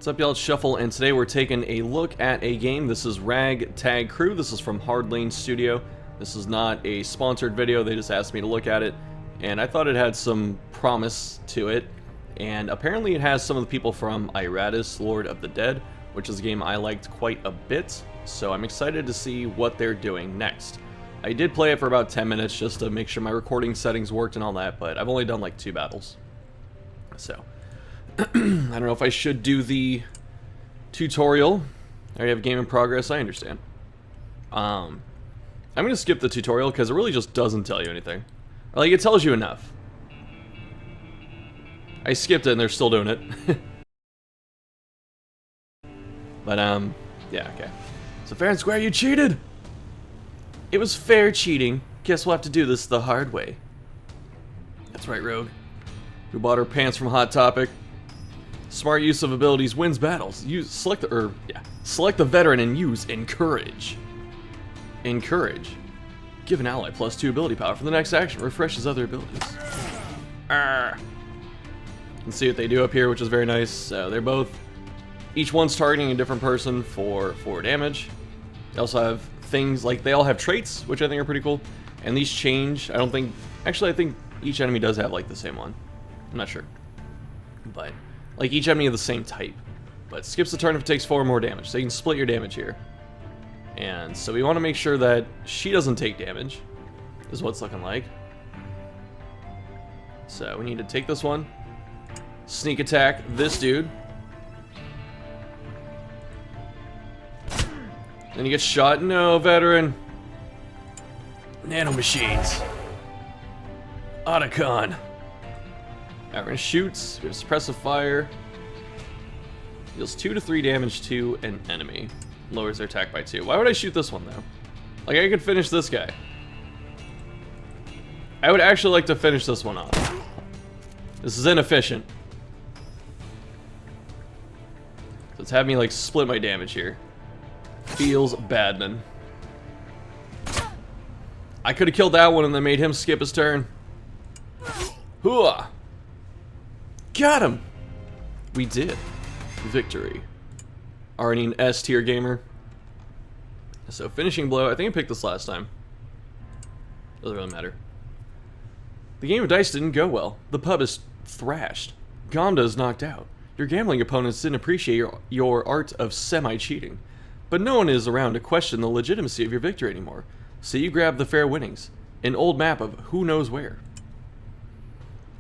What's up, y'all? It's Shuffle, and today we're taking a look at a game. This is Ragtag Crew. This is from Hardlane Studio. This is not a sponsored video. They just asked me to look at it, and I thought it had some promise to it. And apparently it has some of the people from Iratus, Lord of the Dead, which is a game I liked quite a bit, so I'm excited to see what they're doing next. I did play it for about 10 minutes just to make sure my recording settings worked and all that, but I've only done like 2 battles. So, I don't know if I should do the tutorial. I already have game in progress, I understand. I'm going to skip the tutorial because it really just doesn't tell you anything. Like, it tells you enough. I skipped it and they're still doing it. But, yeah, okay. So fair and square, you cheated! It was fair cheating. Guess we'll have to do this the hard way. That's right, Rogue. Who bought her pants from Hot Topic. Smart use of abilities wins battles. Select the veteran and use encourage. Encourage. Give an ally +2 ability power for the next action. Refreshes other abilities. Arrgh. You can see what they do up here, which is very nice. So they're both, each one's targeting a different person for 4 damage. They also have things like, they all have traits, which I think are pretty cool. And these change. I think each enemy does have like the same one. I'm not sure. But like each enemy of the same type. But skips the turn if it takes 4 more damage. So you can split your damage here. And so we want to make sure that she doesn't take damage, is what's looking like. So we need to take this one. Sneak attack this dude. Then you get shot. No, veteran. Nanomachines. Otacon. Alright, we're gonna shoot. We have suppressive fire. Deals 2 to 3 damage to an enemy. Lowers their attack by 2. Why would I shoot this one, though? Like, I could finish this guy. I would actually like to finish this one off. This is inefficient. So it's having me, like, split my damage here. Feels badman. I could have killed that one and then made him skip his turn. Hooah! Got him! We did. Victory. Already an S tier gamer. So finishing blow. I think I picked this last time. Doesn't really matter. The game of dice didn't go well. The pub is thrashed. Gamda is knocked out. Your gambling opponents didn't appreciate your art of semi-cheating. But no one is around to question the legitimacy of your victory anymore. So you grab the fair winnings. An old map of who knows where.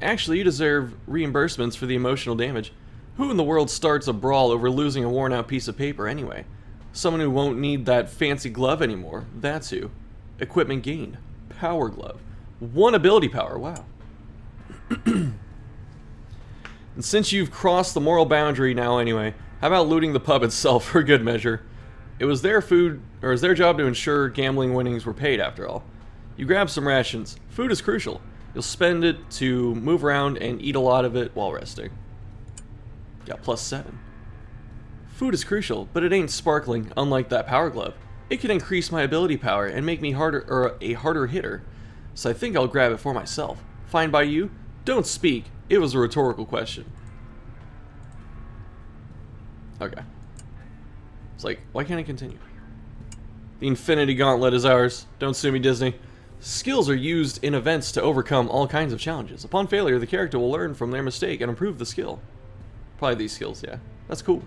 Actually, you deserve reimbursements for the emotional damage. Who in the world starts a brawl over losing a worn-out piece of paper anyway? Someone who won't need that fancy glove anymore. That's who. Equipment gained. Power glove. 1 ability power. Wow. And since you've crossed the moral boundary now anyway, how about looting the pub itself for good measure? It was their food, or it was their job to ensure gambling winnings were paid after all. You grab some rations. Food is crucial. You'll spend it to move around and eat a lot of it while resting. Got +7. Food is crucial, but it ain't sparkling, unlike that power glove. It can increase my ability power and make me a harder hitter. So I think I'll grab it for myself. Fine by you? Don't speak. It was a rhetorical question. Okay. It's like, why can't I continue? The Infinity Gauntlet is ours. Don't sue me, Disney. Skills are used in events to overcome all kinds of challenges. Upon failure, the character will learn from their mistake and improve the skill. Probably these skills, yeah. That's cool.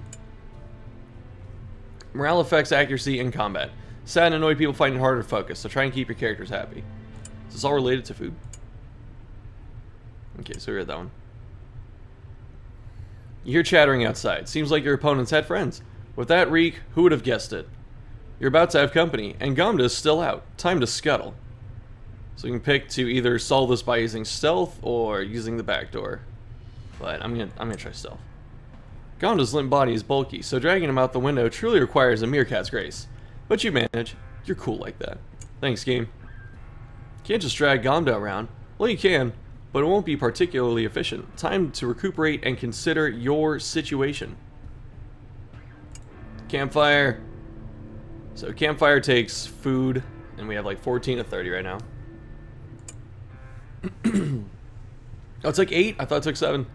Morale affects accuracy in combat. Sad and annoyed people find it harder to focus, so try and keep your characters happy. Is this all related to food? Okay, so we read that one. You hear chattering outside. Seems like your opponents had friends. With that reek, who would have guessed it? You're about to have company, and Gamda is still out. Time to scuttle. So you can pick to either solve this by using stealth or using the back door. But I'm gonna try stealth. Gamda's limp body is bulky, so dragging him out the window truly requires a meerkat's grace. But you manage. You're cool like that. Thanks, game. Can't just drag Gamda around. Well, you can, but it won't be particularly efficient. Time to recuperate and consider your situation. Campfire. So campfire takes food, and we have like 14 to 30 right now. Oh, it's like 8? I thought it took 7.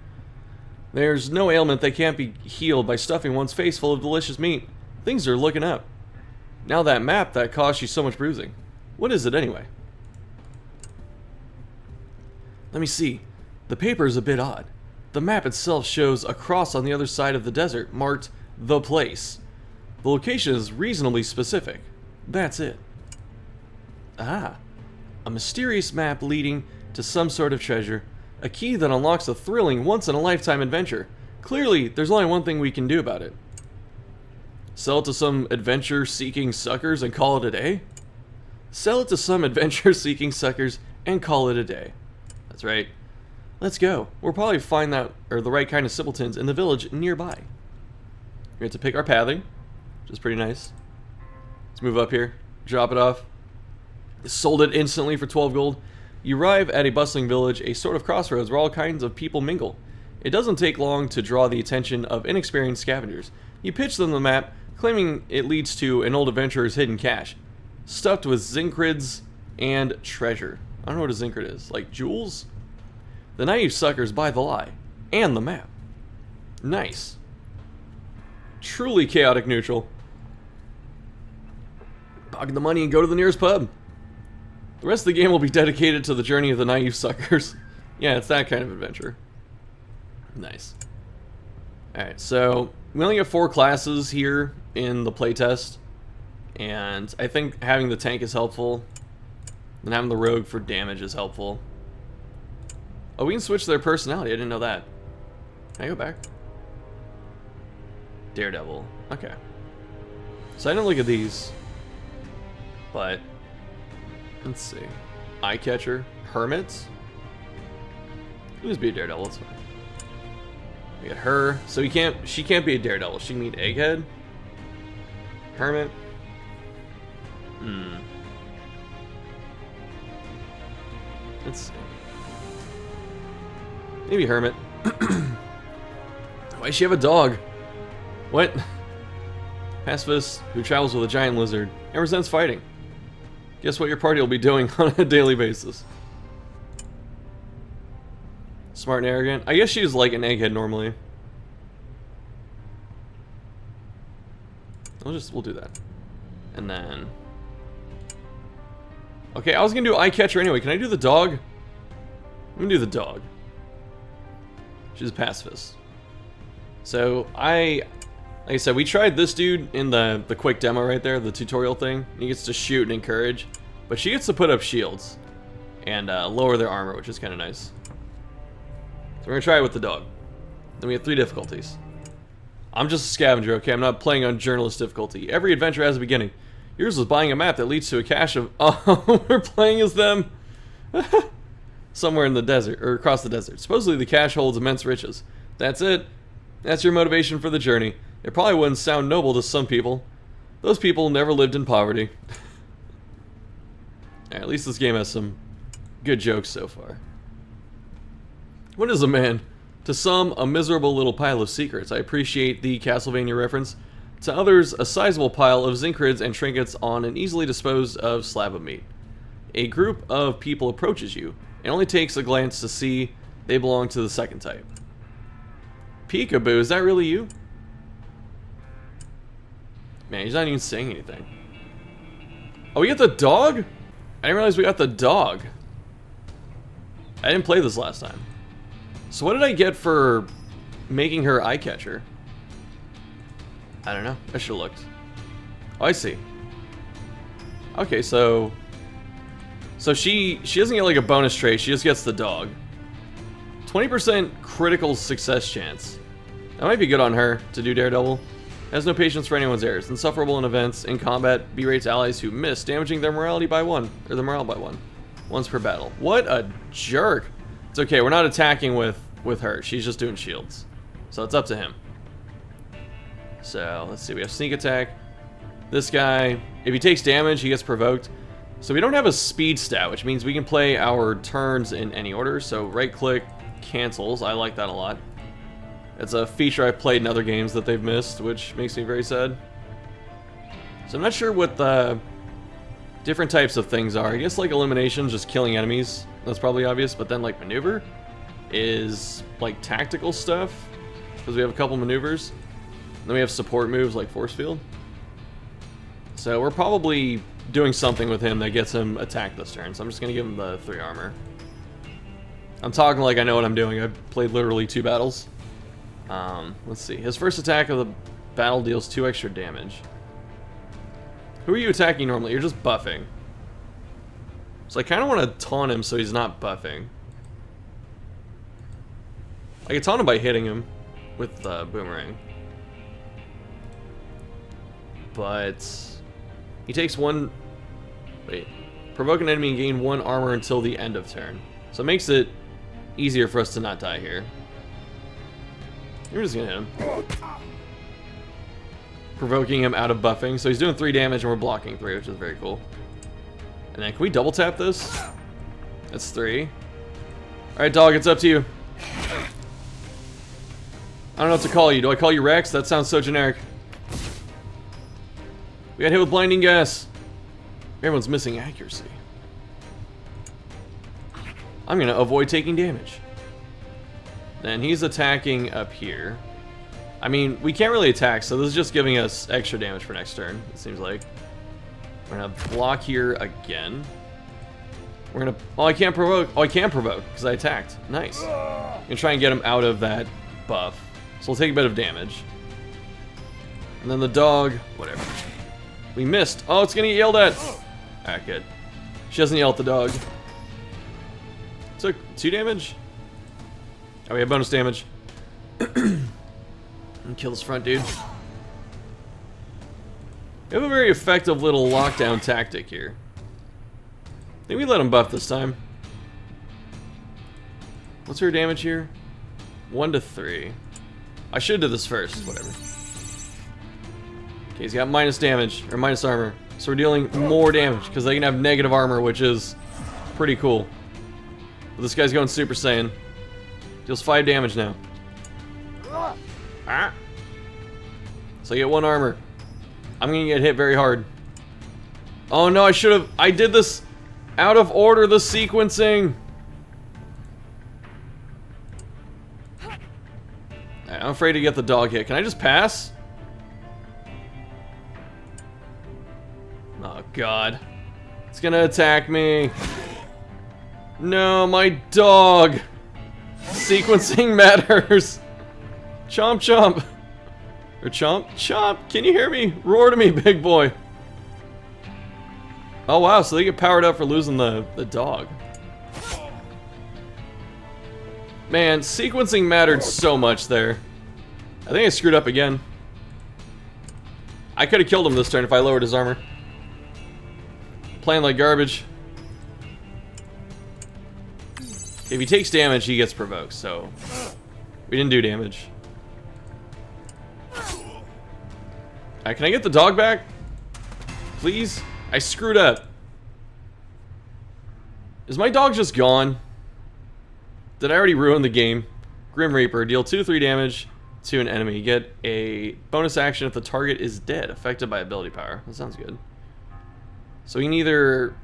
There's no ailment that can't be healed by stuffing one's face full of delicious meat. Things are looking up. Now that map that caused you so much bruising. What is it anyway? Let me see. The paper is a bit odd. The map itself shows a cross on the other side of the desert, marked The Place. The location is reasonably specific. That's it. Ah. A mysterious map leading to some sort of treasure. A key that unlocks a thrilling, once-in-a-lifetime adventure. Clearly, there's only one thing we can do about it. Sell it to some adventure-seeking suckers and call it a day? Sell it to some adventure-seeking suckers and call it a day. That's right. Let's go. We'll probably find the right kind of simpletons in the village nearby. We have to pick our pathing, which is pretty nice. Let's move up here. Drop it off. Sold it instantly for 12 gold. You arrive at a bustling village, a sort of crossroads where all kinds of people mingle. It doesn't take long to draw the attention of inexperienced scavengers. You pitch them the map, claiming it leads to an old adventurer's hidden cache, stuffed with zincerids and treasure. I don't know what a zincrid is. Like jewels? The naive suckers buy the lie. And the map. Nice. Truly chaotic neutral. Pocket the money and go to the nearest pub. The rest of the game will be dedicated to the journey of the naive suckers. Yeah, it's that kind of adventure. Nice. Alright, so we only have 4 classes here in the playtest. And I think having the tank is helpful. And having the rogue for damage is helpful. Oh, we can switch their personality. I didn't know that. Can I go back? Daredevil. Okay. So I didn't look at these. But let's see. Eye catcher. Hermit. Can just be a daredevil, it's fine. We got her. So she can't be a daredevil. She can be an egghead. Hermit. Let's see. Maybe hermit. Why does she have a dog? What? Pacifist who travels with a giant lizard and resents fighting. Guess what your party will be doing on a daily basis. Smart and arrogant. I guess she's like an egghead normally. We'll do that. And then... Okay, I was gonna do eye catcher anyway. Can I do the dog? I'm gonna do the dog. She's a pacifist. So like I said, we tried this dude in the quick demo right there, the tutorial thing. He gets to shoot and encourage, but she gets to put up shields and lower their armor, which is kind of nice. So we're gonna try it with the dog. Then we have 3 difficulties. I'm just a scavenger, okay? I'm not playing on journalist difficulty. Every adventure has a beginning. Yours was buying a map that leads to a cache of... Oh, we're playing as them. Somewhere in the desert, or across the desert. Supposedly the cache holds immense riches. That's it. That's your motivation for the journey. It probably wouldn't sound noble to some people. Those people never lived in poverty. At least this game has some good jokes so far. What is a man? To some, a miserable little pile of secrets. I appreciate the Castlevania reference. To others, a sizable pile of zincerids and trinkets on an easily disposed of slab of meat. A group of people approaches you. It only takes a glance to see they belong to the second type. Peekaboo, is that really you? Man, he's not even saying anything. Oh, we got the dog? I didn't realize we got the dog. I didn't play this last time. So what did I get for making her eye catcher? I don't know. I should have looked. Oh, I see. Okay, so she doesn't get like a bonus trait. She just gets the dog. 20% critical success chance. That might be good on her to do Daredevil. Has no patience for anyone's errors. Insufferable in events. In combat, berates allies who miss, damaging their morality by 1. Or their morale by 1. Once per battle. What a jerk. It's okay, we're not attacking with her. She's just doing shields. So it's up to him. So, let's see. We have sneak attack. This guy, if he takes damage, he gets provoked. So we don't have a speed stat, which means we can play our turns in any order. So right-click cancels. I like that a lot. It's a feature I've played in other games that they've missed, which makes me very sad. So I'm not sure what the different types of things are. I guess like elimination, just killing enemies. That's probably obvious. But then like maneuver is like tactical stuff. because we have a couple maneuvers. Then we have support moves like force field. So we're probably doing something with him that gets him attacked this turn. So I'm just going to give him the 3 armor. I'm talking like I know what I'm doing. I've played literally 2 battles. Let's see. His first attack of the battle deals 2 extra damage. Who are you attacking normally? You're just buffing. So I kind of want to taunt him so he's not buffing. I can taunt him by hitting him with the boomerang. But he takes 1... Wait. Provoke an enemy and gain 1 armor until the end of turn. So it makes it easier for us to not die here. We're just gonna hit him. Provoking him out of buffing. So he's doing 3 damage and we're blocking 3, which is very cool. And then can we double tap this? That's 3. Alright, dog, it's up to you. I don't know what to call you. Do I call you Rex? That sounds so generic. We got hit with blinding gas. Everyone's missing accuracy. I'm gonna avoid taking damage. Then he's attacking up here. I mean, we can't really attack, so this is just giving us extra damage for next turn, it seems like. We're gonna block here again. We're gonna... Oh, I can't provoke. Oh, I can provoke, because I attacked. Nice. I'm gonna try and get him out of that buff. So we'll take a bit of damage. And then the dog... Whatever. We missed. Oh, it's gonna get yelled at. Alright, good. She doesn't yell at the dog. Took 2 damage? Oh, we have bonus damage. And kill this front dude. We have a very effective little lockdown tactic here. I think we let him buff this time. What's her damage here? 1 to 3. I should do this first, whatever. Okay, he's got minus damage, or minus armor. So we're dealing more damage, because they can have negative armor, which is pretty cool. But this guy's going Super Saiyan. Deals 5 damage now. Ah. So I get 1 armor. I'm gonna get hit very hard. Oh no, I did this out of order, the sequencing. I'm afraid to get the dog hit. Can I just pass? Oh god. It's gonna attack me. No, my dog. Sequencing matters. Chomp chomp. Or chomp chomp. Can you hear me? Roar to me, big boy. Oh wow, so they get powered up for losing the dog. Man, sequencing mattered so much there. I think I screwed up again. I could have killed him this turn if I lowered his armor. Playing like garbage. If he takes damage, he gets provoked, so we didn't do damage. Alright, can I get the dog back? Please? I screwed up. Is my dog just gone? Did I already ruin the game? Grim Reaper, deal 2-3 damage to an enemy. Get a bonus action if the target is dead, affected by ability power. That sounds good. So we can either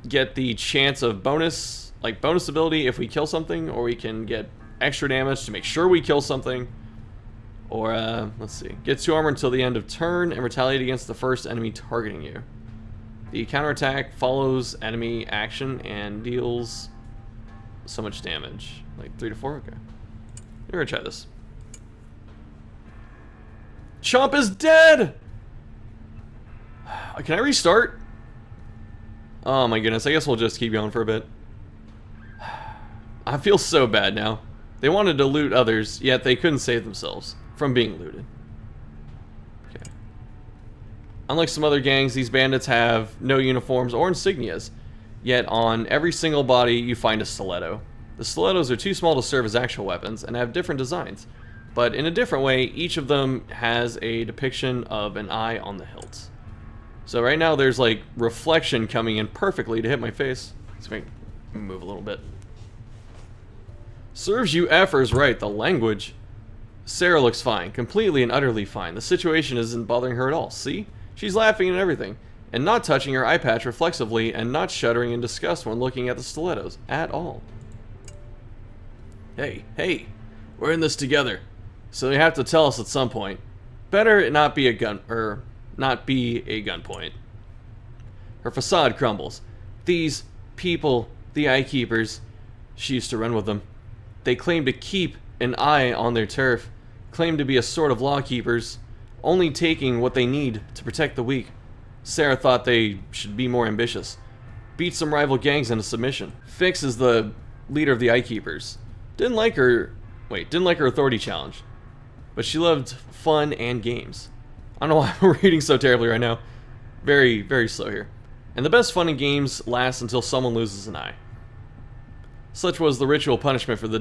get the chance of bonus, like bonus ability if we kill something, or we can get extra damage to make sure we kill something. Or, let's see. Get 2 armor until the end of turn and retaliate against the first enemy targeting you. The counterattack follows enemy action and deals so much damage. Like 3 to 4? Okay. We're gonna try this. Chomp is dead! Can I restart? Oh my goodness, I guess we'll just keep going for a bit. I feel so bad now. They wanted to loot others, yet they couldn't save themselves from being looted. Okay. Unlike some other gangs, these bandits have no uniforms or insignias, yet on every single body you find a stiletto. The stilettos are too small to serve as actual weapons and have different designs, but in a different way, each of them has a depiction of an eye on the hilt. So right now there's like reflection coming in perfectly to hit my face. Let's move a little bit. Serves you effers right, the language. Sarah looks fine, completely and utterly fine. The situation isn't bothering her at all, see? She's laughing and everything, and not touching her eye patch reflexively, and not shuddering in disgust when looking at the stilettos, at all. Hey, we're in this together. So they have to tell us at some point. Better it not be a gunpoint. Her facade crumbles. These people, the Eye Keepers, she used to run with them. They claim to keep an eye on their turf, claim to be a sort of law keepers, only taking what they need to protect the weak. Sarah thought they should be more ambitious. Beat some rival gangs into submission. Fix is the leader of the Eye Keepers. Didn't like her authority challenge. But she loved fun and games. I don't know why I'm reading so terribly right now. Very, very slow here. And the best fun and games last until someone loses an eye. Such was the ritual punishment for the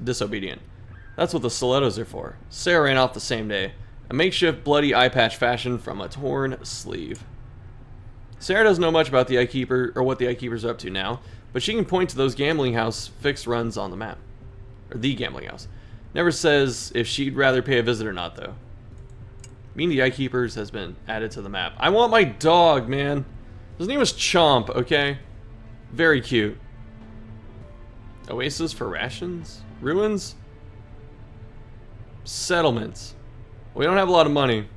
disobedient. That's what the stilettos are for. Sarah ran off the same day. A makeshift bloody eye patch fashioned from a torn sleeve. Sarah doesn't know much about the Eye Keeper, or what the Eye Keepers are up to now, but she can point to those gambling house fixed runs on the map. Or the gambling house. Never says if she'd rather pay a visit or not, though. Meaning the Eye Keepers has been added to the map. I want my dog, man. His name was Chomp, okay? Very cute. Oasis for rations? Ruins? Settlements. We don't have a lot of money.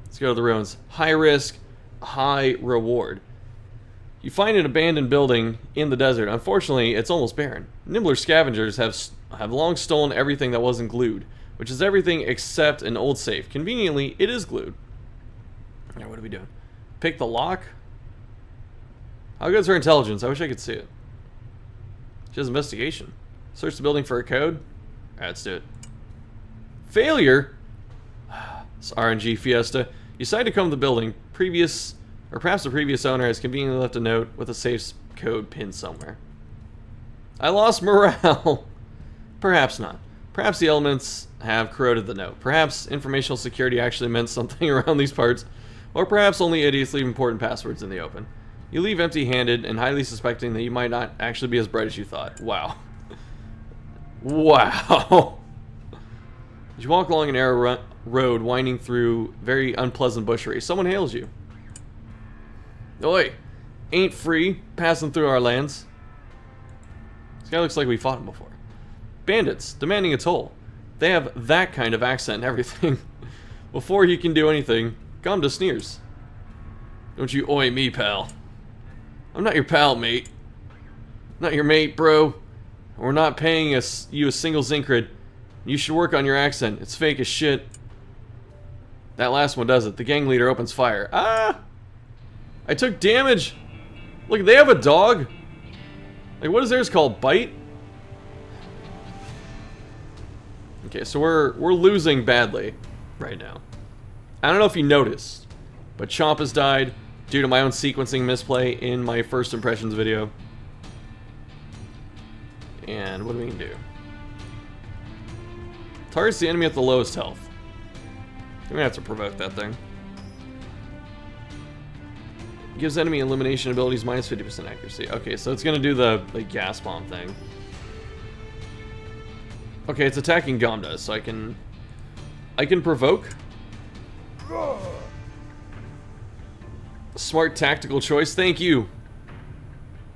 Let's go to the ruins. High risk, high reward. You find an abandoned building in the desert. Unfortunately, it's almost barren. Nimbler scavengers have long stolen everything that wasn't glued, which is everything except an old safe. Conveniently, it is glued. Now, what are we doing? Pick the lock? How good's her intelligence? I wish I could see it. She has investigation. Search the building for a code? Alright, let's do it. Failure? It's RNG Fiesta. You decide to come to the building. Perhaps the previous owner has conveniently left a note with a safe code pinned somewhere. I lost morale. Perhaps not. Perhaps the elements have corroded the note. Perhaps informational security actually meant something around these parts. Or perhaps only idiots leave important passwords in the open. You leave empty-handed and highly suspecting that you might not actually be as bright as you thought. Wow. Wow. You walk along an narrow road winding through very unpleasant bushery. Someone hails you. Oi, ain't free, passing through our lands. This guy looks like we fought him before. Bandits, demanding a toll. They have that kind of accent and everything. Before you can do anything, come to sneers. Don't you oi me, pal. I'm not your pal, mate. Not your mate, bro. We're not paying you a single Zincrid. You should work on your accent. It's fake as shit. That last one does it. The gang leader opens fire. Ah! I took damage. Look, they have a dog. Like, what is theirs called? Bite? Okay, so we're losing badly right now. I don't know if you noticed, but Chomp has died due to my own sequencing misplay in my first impressions video. And what do we can do? Targets the enemy at the lowest health. I'm gonna have to provoke that thing. Gives enemy elimination abilities minus 50% accuracy. Okay, so it's gonna do the gas bomb thing. Okay, it's attacking Gamda, so I can provoke. Smart tactical choice, thank you.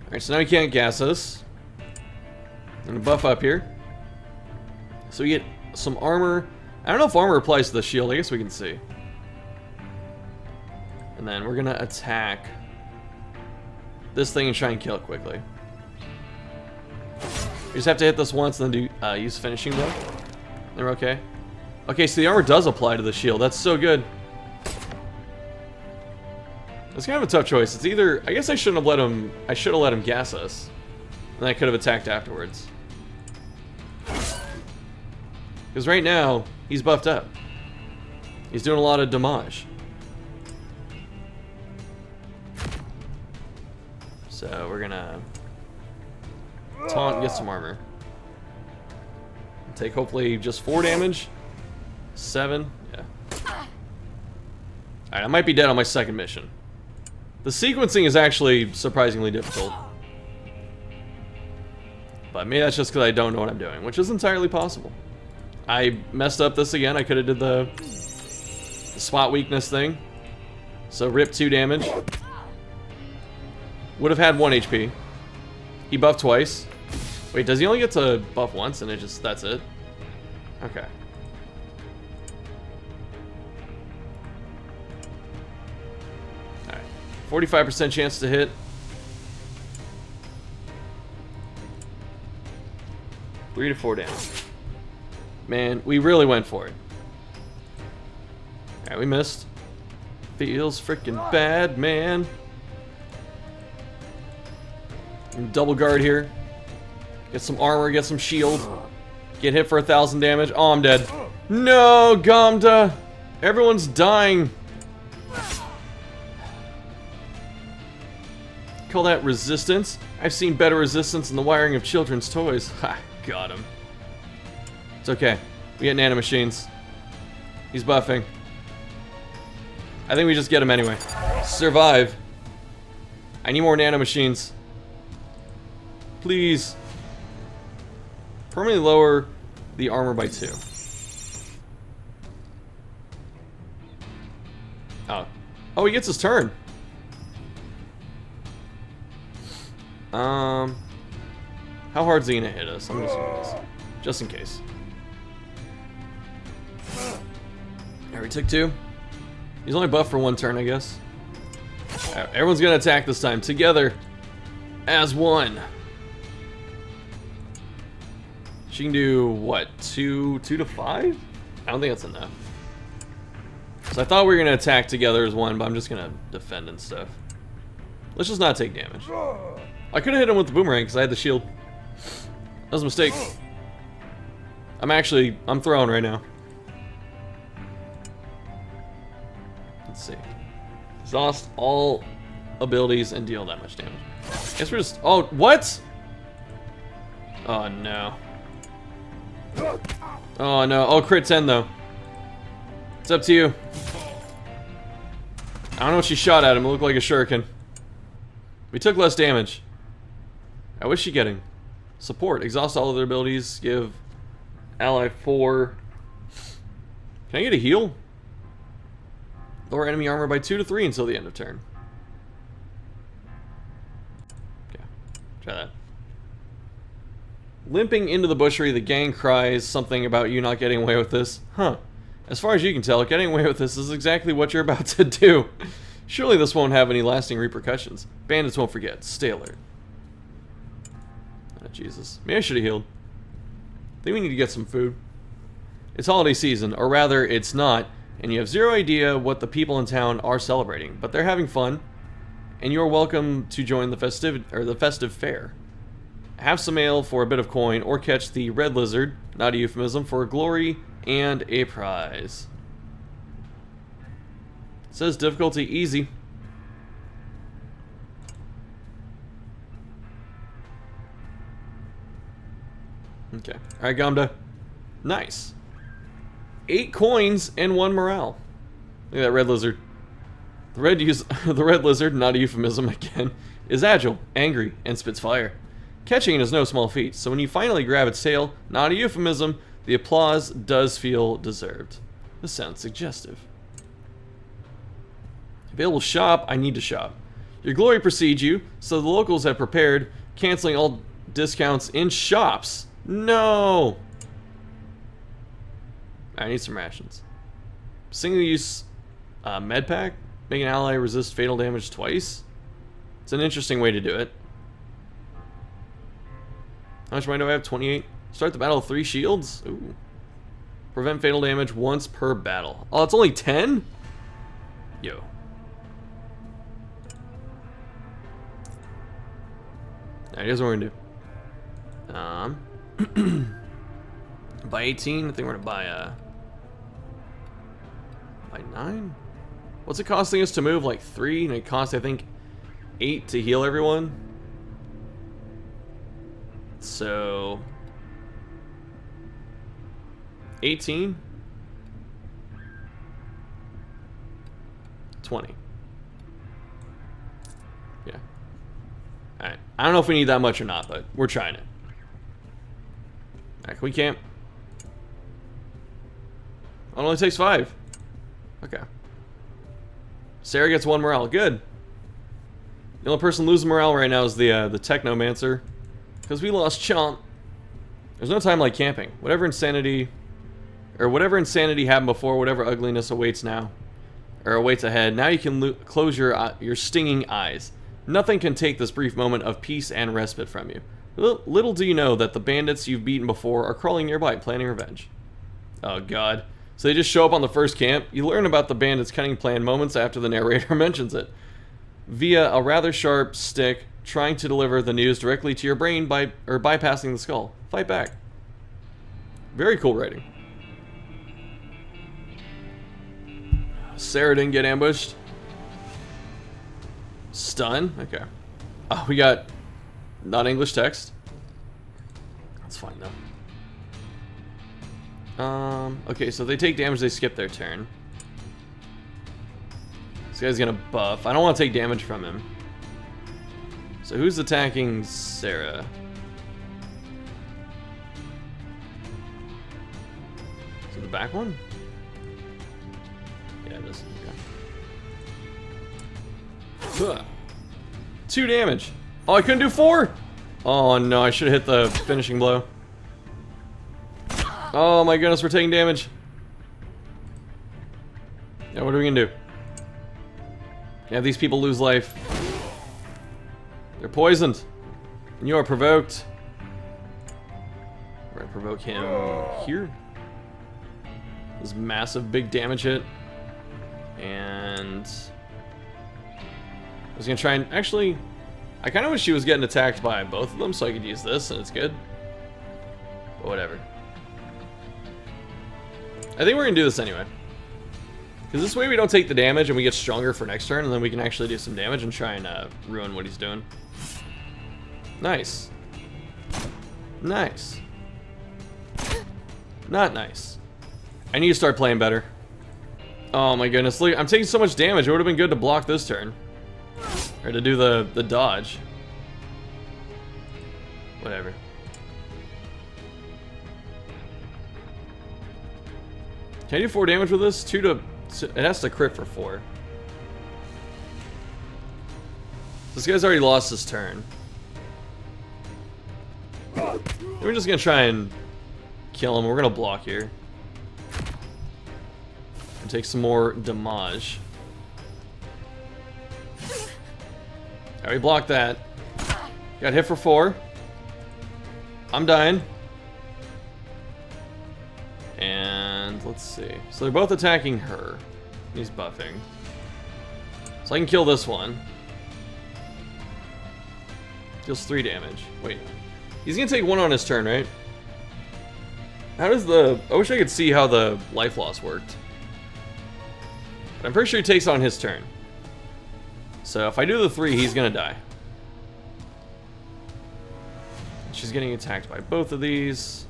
Alright, so now he can't gas us. I'm gonna buff up here. So we get some armor. I don't know if armor applies to the shield, I guess we can see. And then we're gonna attack this thing and try and kill it quickly. You just have to hit this once and then do use finishing blow. Then we're okay. Okay, so the armor does apply to the shield. That's so good. It's kind of a tough choice. It's either, I guess I shouldn't have let him. I should have let him gas us, and I could have attacked afterwards. Because right now he's buffed up. He's doing a lot of damage. So we're gonna taunt and get some armor. Take hopefully just 4 damage. 7, yeah. Alright, I might be dead on my second mission. The sequencing is actually surprisingly difficult. But maybe that's just because I don't know what I'm doing, which is entirely possible. I messed up this again. I could have did the spot weakness thing. So rip 2 damage. Would have had 1 HP. He buffed twice. Wait, does he only get to buff once and that's it? Okay. Alright. 45% chance to hit. 3 to 4 damage. Man, we really went for it. Alright, we missed. Feels freaking bad, man. Double guard here. Get some armor, get some shield. Get hit for 1,000 damage. Oh, I'm dead. No, Gamda! Everyone's dying. Call that resistance? I've seen better resistance in the wiring of children's toys. Ha, got him. It's okay. We get nanomachines. He's buffing. I think we just get him anyway. Survive. I need more nanomachines. Please. Permanently lower the armor by 2. Oh. Oh, he gets his turn. How hard's he gonna hit us? I'm just gonna guess. Just in case. Alright, we took 2. He's only buffed for 1 turn, I guess. Right, everyone's gonna attack this time together as one. She can do what? 2 to 5? I don't think that's enough. So I thought we were gonna attack together as one, but I'm just gonna defend and stuff. Let's just not take damage. I could have hit him with the boomerang because I had the shield. That was a mistake. I'm throwing right now. Let's see. Exhaust all abilities and deal that much damage. Guess we're just... Oh, what? Oh, no. Oh, no. Oh, crit 10, though. It's up to you. I don't know what she shot at him. It looked like a shuriken. We took less damage. What's she getting? Support. Exhaust all of their abilities. Give ally 4. Can I get a heal? Lower enemy armor by 2 to 3 until the end of turn. Okay. Try that. Limping into the butchery, the gang cries something about you not getting away with this. Huh. As far as you can tell, getting away with this is exactly what you're about to do. Surely this won't have any lasting repercussions. Bandits won't forget. Stay alert. Oh, Jesus. Maybe I should have healed. I think we need to get some food. It's holiday season, or rather, it's not, and you have zero idea what the people in town are celebrating, but they're having fun, and you're welcome to join the festive fair. Have some ale for a bit of coin, or catch the red lizard, not a euphemism, for glory and a prize. It says difficulty easy. Okay. Alright, Gamda. Nice. 8 coins and 1 morale. Look at that red lizard. The red lizard, not a euphemism again, is agile, angry, and spits fire. Catching it is no small feat, so when you finally grab its tail, not a euphemism, the applause does feel deserved. This sounds suggestive. Available shop, I need to shop. Your glory precedes you, so the locals have prepared, canceling all discounts in shops. No! I need some rations. Single use med pack? Make an ally resist fatal damage twice? It's an interesting way to do it. How much money do I have? 28. Start the battle with 3 shields? Ooh. Prevent fatal damage once per battle. Oh, it's only 10? Yo. Alright, here's what we're gonna do. By 18, I think we're gonna buy by 9? What's it costing us to move? Like 3, and it costs, I think, 8 to heal everyone. So 18, 20. Yeah. Alright. I don't know if we need that much or not, but we're trying it. Alright, can we camp? Oh, it only takes 5. Okay. Sarah gets 1 morale. Good. The only person losing morale right now is the Technomancer. Because we lost Chomp. There's no time like camping. Whatever insanity happened before, whatever ugliness awaits now, or awaits ahead, now you can close your stinging eyes. Nothing can take this brief moment of peace and respite from you. Little do you know that the bandits you've beaten before are crawling nearby, planning revenge. Oh god. So they just show up on the first camp. You learn about the bandits' cunning plan moments after the narrator mentions it, via a rather sharp stick trying to deliver the news directly to your brain by bypassing the skull. Fight back. Very cool writing. Sarah didn't get ambushed. Stun? Okay. Oh, we got non-English text. That's fine though. Okay, so they take damage, they skip their turn. This guy's gonna buff. I don't want to take damage from him. So who's attacking Sarah? Is it the back one? Yeah, it is. Okay. 2 damage. Oh, I couldn't do 4? Oh no, I should have hit the finishing blow. Oh my goodness, we're taking damage. Yeah, what are we gonna do? Yeah, these people lose life. They're poisoned. And you are provoked. We're gonna provoke him here. This massive big damage hit. And I was gonna try and actually, I kind of wish she was getting attacked by both of them so I could use this and it's good. But whatever. I think we're gonna do this anyway. Because this way we don't take the damage and we get stronger for next turn, and then we can actually do some damage and try and ruin what he's doing. Nice. Nice. Not nice. I need to start playing better. Oh my goodness, look, I'm taking so much damage. It would have been good to block this turn. Or to do the dodge. Whatever. Can I do 4 damage with this? 2 to... It has to crit for 4. This guy's already lost his turn. We're just gonna try and kill him. We're gonna block here. And take some more damage. Alright, we blocked that. Got hit for 4. I'm dying. And let's see. So they're both attacking her. He's buffing. So I can kill this one. Deals 3 damage. Wait. He's gonna take 1 on his turn, right? How does the... I wish I could see how the life loss worked. But I'm pretty sure he takes on his turn. So if I do the 3, he's gonna die. She's getting attacked by both of these.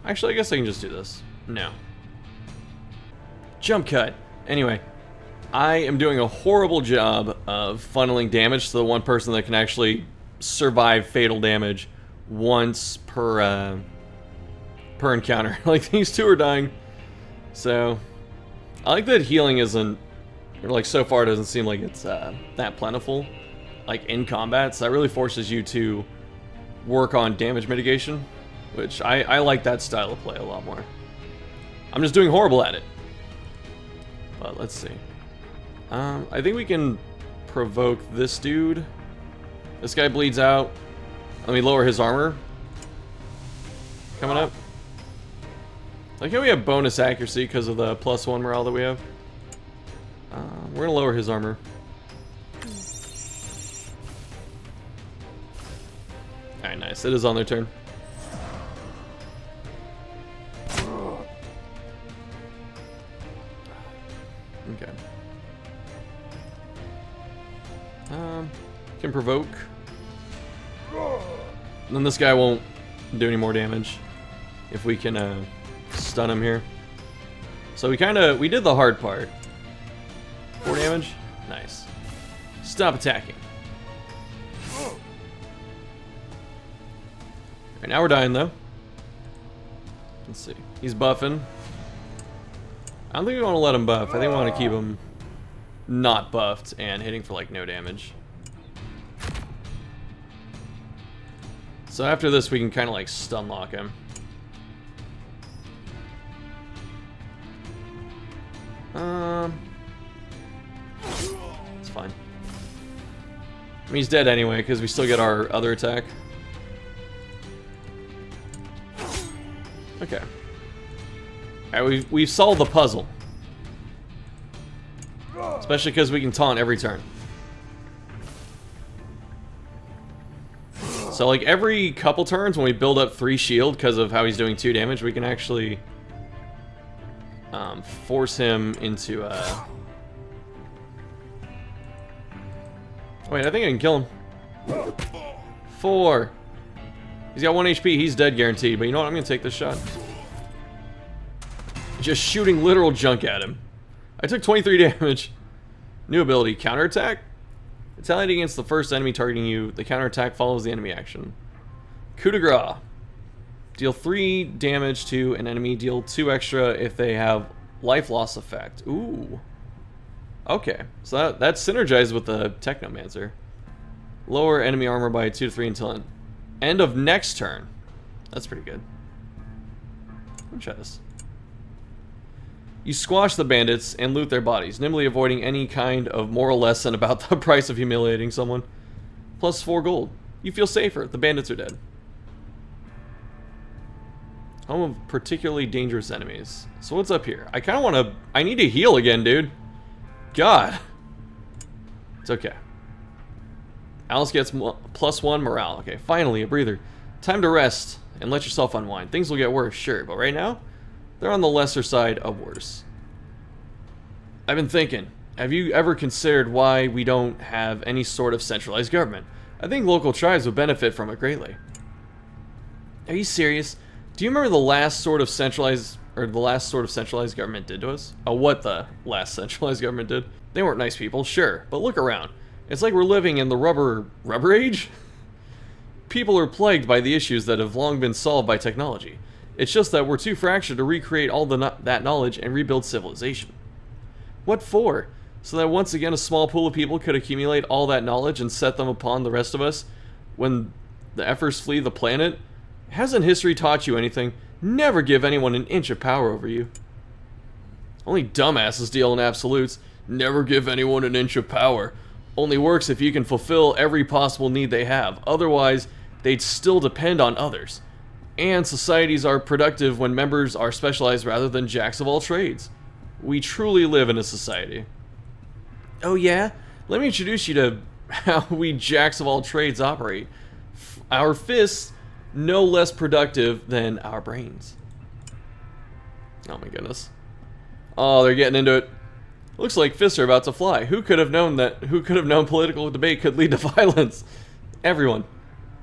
Actually, I guess I can just do this. No. Jump cut. Anyway, I am doing a horrible job of funneling damage to the one person that can actually survive fatal damage once per encounter. Like, these two are dying. So, I like that healing isn't, or like so far it doesn't seem like it's that plentiful, like in combat. So that really forces you to work on damage mitigation, which I like that style of play a lot more. I'm just doing horrible at it. But let's see. I think we can provoke this dude. This guy bleeds out. Let me lower his armor. Coming up. Like how we have bonus accuracy because of the +1 morale that we have. We're gonna lower his armor. Alright, nice. It is on their turn. Okay. Can provoke. And then this guy won't do any more damage if we can stun him here. So we did the hard part. 4 damage? Nice. Stop attacking. Alright, now we're dying though. Let's see. He's buffing. I don't think we want to let him buff. I think we want to keep him not buffed and hitting for like no damage. So after this, we can kind of like stun lock him. It's fine. I mean, he's dead anyway, because we still get our other attack. Okay. Alright, we've solved the puzzle. Especially because we can taunt every turn. So like every couple turns when we build up 3 shield because of how he's doing 2 damage, we can actually force him into wait, I think I can kill him. 4. He's got 1 HP, he's dead guaranteed, but you know what, I'm gonna take this shot. Just shooting literal junk at him. I took 23 damage. New ability, counterattack. Retaliating against the first enemy targeting you, the counterattack follows the enemy action. Coup de grace. Deal 3 damage to an enemy, deal 2 extra if they have life loss effect. Ooh. Okay, so that synergizes with the Technomancer. Lower enemy armor by 2 to 3 until end of next turn. That's pretty good. Let me try this. You squash the bandits and loot their bodies, nimbly avoiding any kind of moral lesson about the price of humiliating someone. Plus 4 gold. You feel safer. The bandits are dead. Home of particularly dangerous enemies. So what's up here? I kind of want to... I need to heal again, dude. God. It's okay. Alice gets +1 morale. Okay, finally, a breather. Time to rest and let yourself unwind. Things will get worse, sure, but right now, they're on the lesser side of worse. I've been thinking, have you ever considered why we don't have any sort of centralized government? I think local tribes would benefit from it greatly. Are you serious? Do you remember the last sort of centralized government did to us? Oh, what the last centralized government did? They weren't nice people, sure, but look around. It's like we're living in the rubber age? People are plagued by the issues that have long been solved by technology. It's just that we're too fractured to recreate all that knowledge and rebuild civilization. What for? So that once again a small pool of people could accumulate all that knowledge and set them upon the rest of us when the Effers flee the planet? Hasn't history taught you anything? Never give anyone an inch of power over you. Only dumbasses deal in absolutes. Never give anyone an inch of power. Only works if you can fulfill every possible need they have. Otherwise, they'd still depend on others. And societies are productive when members are specialized rather than jacks of all trades. We truly live in a society. Oh yeah? Let me introduce you to how we jacks of all trades operate. Our fists, no less productive than our brains. Oh my goodness. Oh, they're getting into it. Looks like fists are about to fly. Who could have known political debate could lead to violence? Everyone.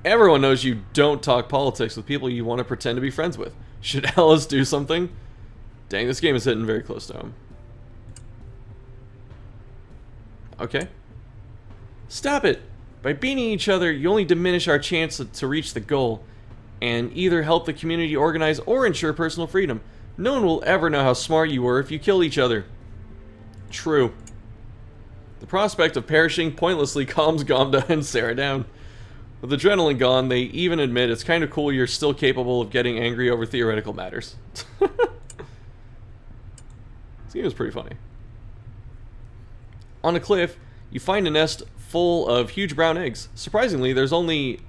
Everyone knows you don't talk politics with people you want to pretend to be friends with. Should Alice do something? Dang, this game is hitting very close to home. Okay. Stop it! By beating each other, you only diminish our chance to reach the goal, and either help the community organize or ensure personal freedom. No one will ever know how smart you were if you killed each other. True. The prospect of perishing pointlessly calms Gamda and Sarah down. With adrenaline gone, they even admit it's kind of cool you're still capable of getting angry over theoretical matters. This game is pretty funny. On a cliff, you find a nest full of huge brown eggs. Surprisingly, there's only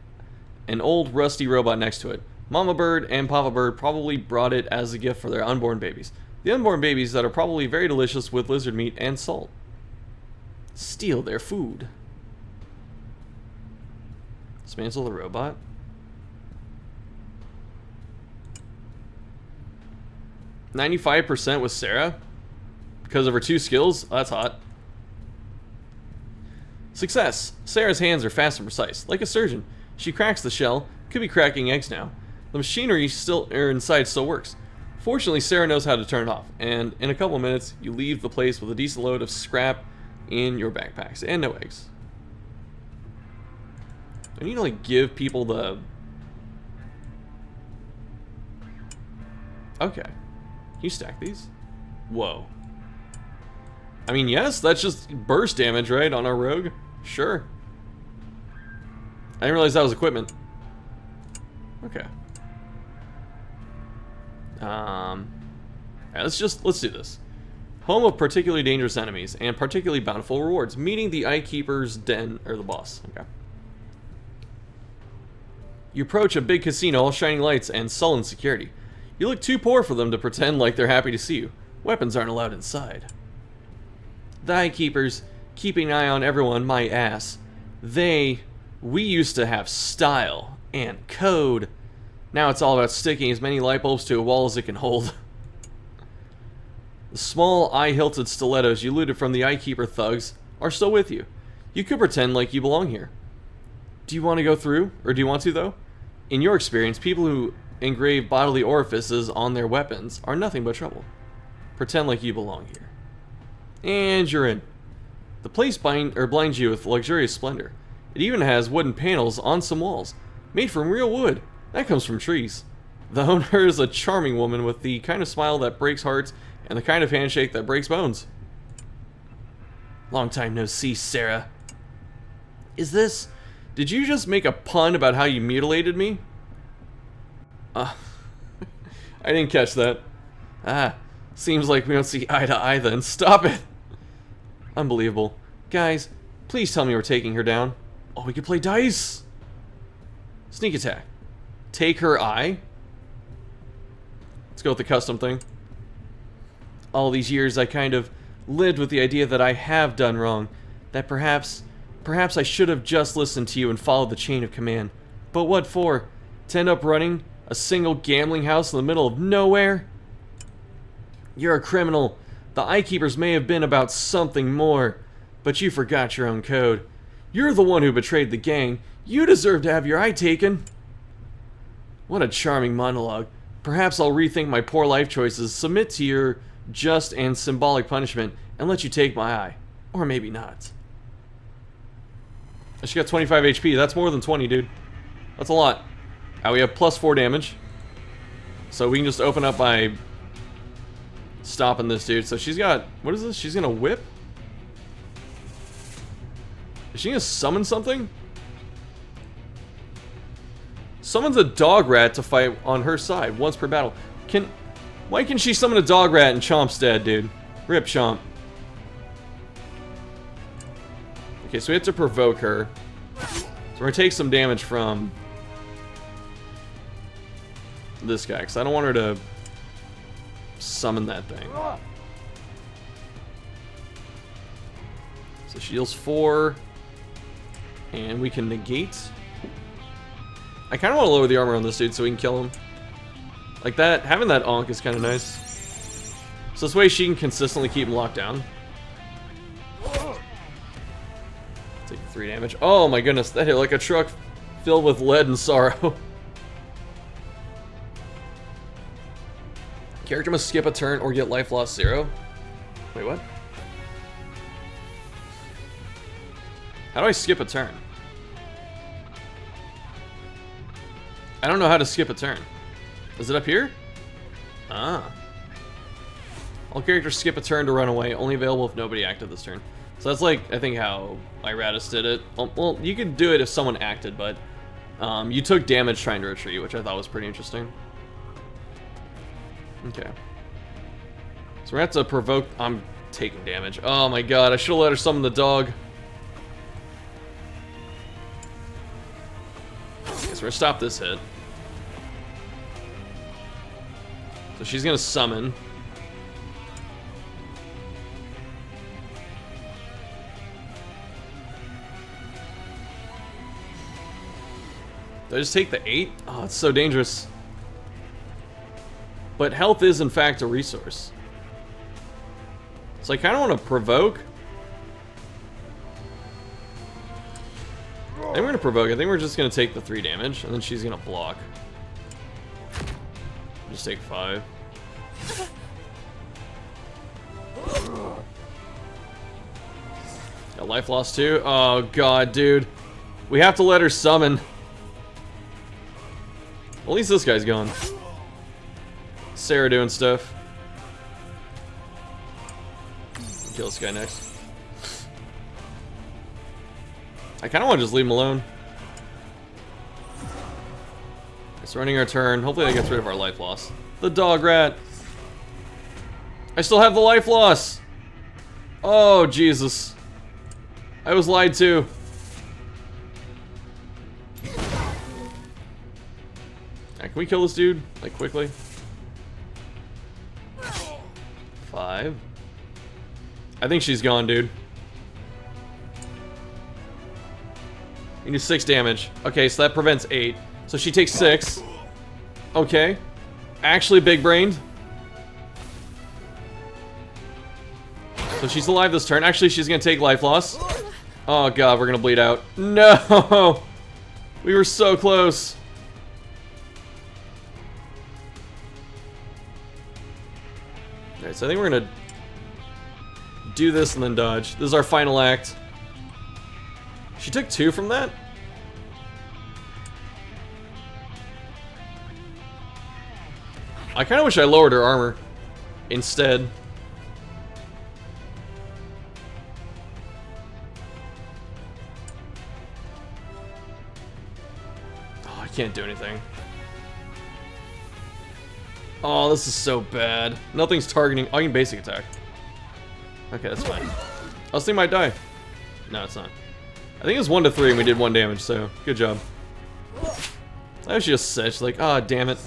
an old rusty robot next to it. Mama Bird and Papa Bird probably brought it as a gift for their unborn babies. The unborn babies that are probably very delicious with lizard meat and salt. Steal their food. Dismantle the robot. %95% with Sarah because of her 2 skills. That's hot. Success. Sarah's hands are fast and precise, like a surgeon. She cracks the shell. Could be cracking eggs now. The machinery inside still works. Fortunately, Sarah knows how to turn it off, and in a couple minutes, you leave the place with a decent load of scrap in your backpacks and no eggs. I need to like give people the... Okay. Can you stack these? Whoa. I mean, yes, that's just burst damage, right, on our rogue? Sure. I didn't realize that was equipment. Okay. Alright, let's do this. Home of particularly dangerous enemies and particularly bountiful rewards. Meeting the Eye Keeper's den, or the boss. Okay. You approach a big casino, all shining lights and sullen security. You look too poor for them to pretend like they're happy to see you. Weapons aren't allowed inside. The Eye Keepers, keeping an eye on everyone, my ass. We used to have style and code. Now it's all about sticking as many light bulbs to a wall as it can hold. The small, eye-hilted stilettos you looted from the Eye Keeper thugs are still with you. You could pretend like you belong here. Do you want to go through? Or do you want to, though? In your experience, people who engrave bodily orifices on their weapons are nothing but trouble. Pretend like you belong here. And you're in. The place blinds you with luxurious splendor. It even has wooden panels on some walls, made from real wood. That comes from trees. The owner is a charming woman with the kind of smile that breaks hearts and the kind of handshake that breaks bones. Long time no see, Sarah. Did you just make a pun about how you mutilated me? I didn't catch that. Seems like we don't see eye to eye then. Stop it! Unbelievable. Guys, please tell me we're taking her down. Oh, we could play dice! Sneak attack. Take her eye? Let's go with the custom thing. All these years I kind of lived with the idea that I have done wrong. That perhaps I should have just listened to you and followed the chain of command. But what for? To end up running a single gambling house in the middle of nowhere? You're a criminal. The Eye Keepers may have been about something more, but you forgot your own code. You're the one who betrayed the gang. You deserve to have your eye taken. What a charming monologue. Perhaps I'll rethink my poor life choices, submit to your just and symbolic punishment, and let you take my eye. Or maybe not. She got 25 HP. That's more than 20, dude. That's a lot. We have plus 4 damage. So we can just open up by stopping this dude. So she's got... What is this? She's gonna whip? Is she gonna summon something? Summons a dog rat to fight on her side once per battle. Why can she summon a dog rat and Chomp's dead, dude? Rip Chomp. Okay, so we have to provoke her. So we're gonna take some damage from this guy, because I don't want her to summon that thing. So she deals 4, and we can negate. I kind of want to lower the armor on this dude so we can kill him. Like that, having that onk is kind of nice. So this way she can consistently keep him locked down. Take 3 damage. Oh my goodness, that hit like a truck filled with lead and sorrow. Character must skip a turn or get life loss 0. Wait, what? How do I skip a turn? I don't know how to skip a turn. Is it up here? Ah. All characters skip a turn to run away, only available if nobody acted this turn. So that's like, I think how Iratus did it. Well, you could do it if someone acted, but you took damage trying to retreat, which I thought was pretty interesting. Okay. So we're gonna have to provoke... I'm taking damage. Oh my god, I should have let her summon the dog. Okay, so we're gonna stop this hit. So she's gonna summon. Did I just take the 8? Oh, it's so dangerous. But health is, in fact, a resource. So I kind of want to provoke. I think we're going to provoke. I think we're just going to take the 3 damage, and then she's going to block. Just take 5. Got life loss too. Oh, God, dude. We have to let her summon. At least this guy's gone. Sarah doing stuff. Kill this guy next. I kind of want to just leave him alone. It's running our turn. Hopefully that gets rid of our life loss. The dog rat. I still have the life loss. Oh, Jesus. I was lied to. Can we kill this dude, like, quickly? 5. I think she's gone, dude. You do 6 damage. Okay, so that prevents 8. So she takes 6. Okay. Actually big-brained. So she's alive this turn. Actually, she's gonna take life loss. Oh god, we're gonna bleed out. No! We were so close. Alright, so I think we're gonna do this and then dodge. This is our final act. She took 2 from that? I kind of wish I lowered her armor instead. Oh, I can't do anything. Oh, this is so bad. Nothing's targeting. Oh, you can basic attack. Okay, that's fine. This thing might die. No, it's not. I think it was 1 to 3 and we did 1 damage, so good job. I was just such like, ah, oh, damn it.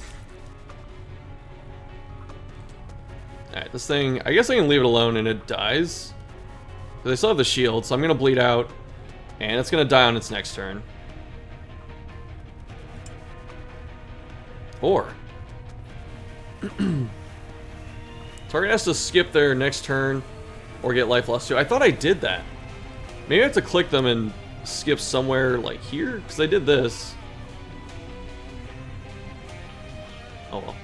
Alright, this thing, I guess I can leave it alone and it dies. But I still have the shield, so I'm gonna bleed out. And it's gonna die on its next turn. Or target has to skip their next turn or get life loss too. I thought I did that. Maybe I have to click them and skip somewhere like here, because I did this. Oh well.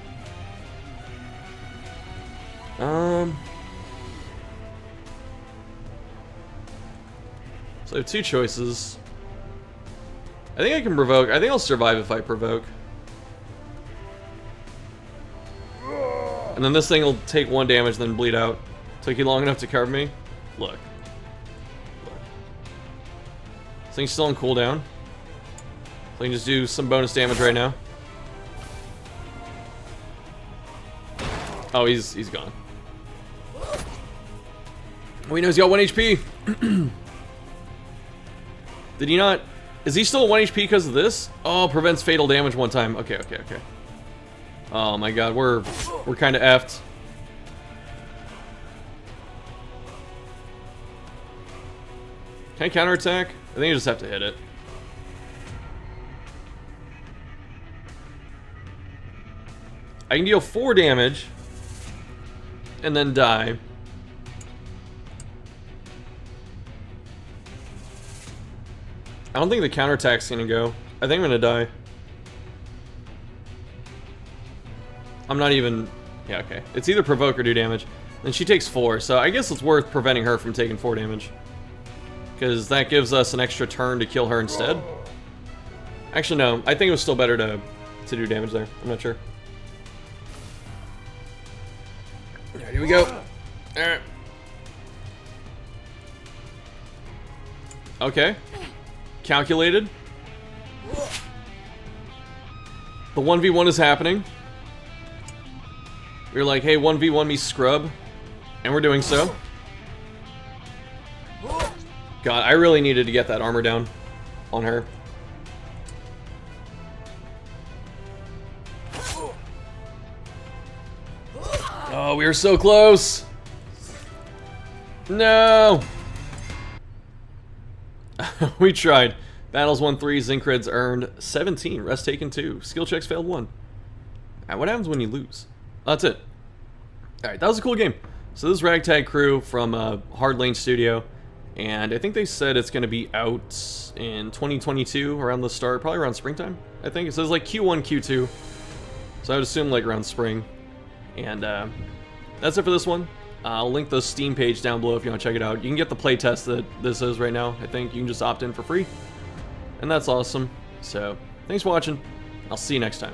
So I have 2 choices. I think I can provoke. I think I'll survive if I provoke. And then this thing will take 1 damage, then bleed out. Took you long enough to cover me? Look. Look. This thing's still on cooldown. So I can just do some bonus damage right now. Oh, he's gone. We know he's got 1 HP. Did he not? Is he still 1 HP because of this? Oh, prevents fatal damage 1 time. Okay, okay, okay. Oh my god, we're kind of effed. Can I counterattack? I think I just have to hit it. I can deal 4 damage and then die. I don't think the counterattack's gonna go. I think I'm gonna die. I'm not even... Yeah, okay. It's either provoke or do damage. And she takes 4, so I guess it's worth preventing her from taking 4 damage. Because that gives us an extra turn to kill her instead. Actually, no. I think it was still better to do damage there. I'm not sure. Alright, here we go. Alright. Okay. Calculated. The 1v1 is happening. We're like, hey, 1v1 me scrub. And we're doing so. God, I really needed to get that armor down on her. Oh, we were so close. No. We tried. Battles won 3, Zincrids earned 17, rest taken 2, skill checks failed 1. Alright, what happens when you lose? That's it. Alright, that was a cool game. So this is Ragtag crew from Hardlane Studio, and I think they said it's going to be out in 2022, around the start, probably around springtime, I think. It says like Q1, Q2, so I would assume like around spring. And that's it for this one. I'll link the Steam page down below if you want to check it out. You can get the playtest that this is right now. I think you can just opt in for free. And that's awesome. So, thanks for watching. I'll see you next time.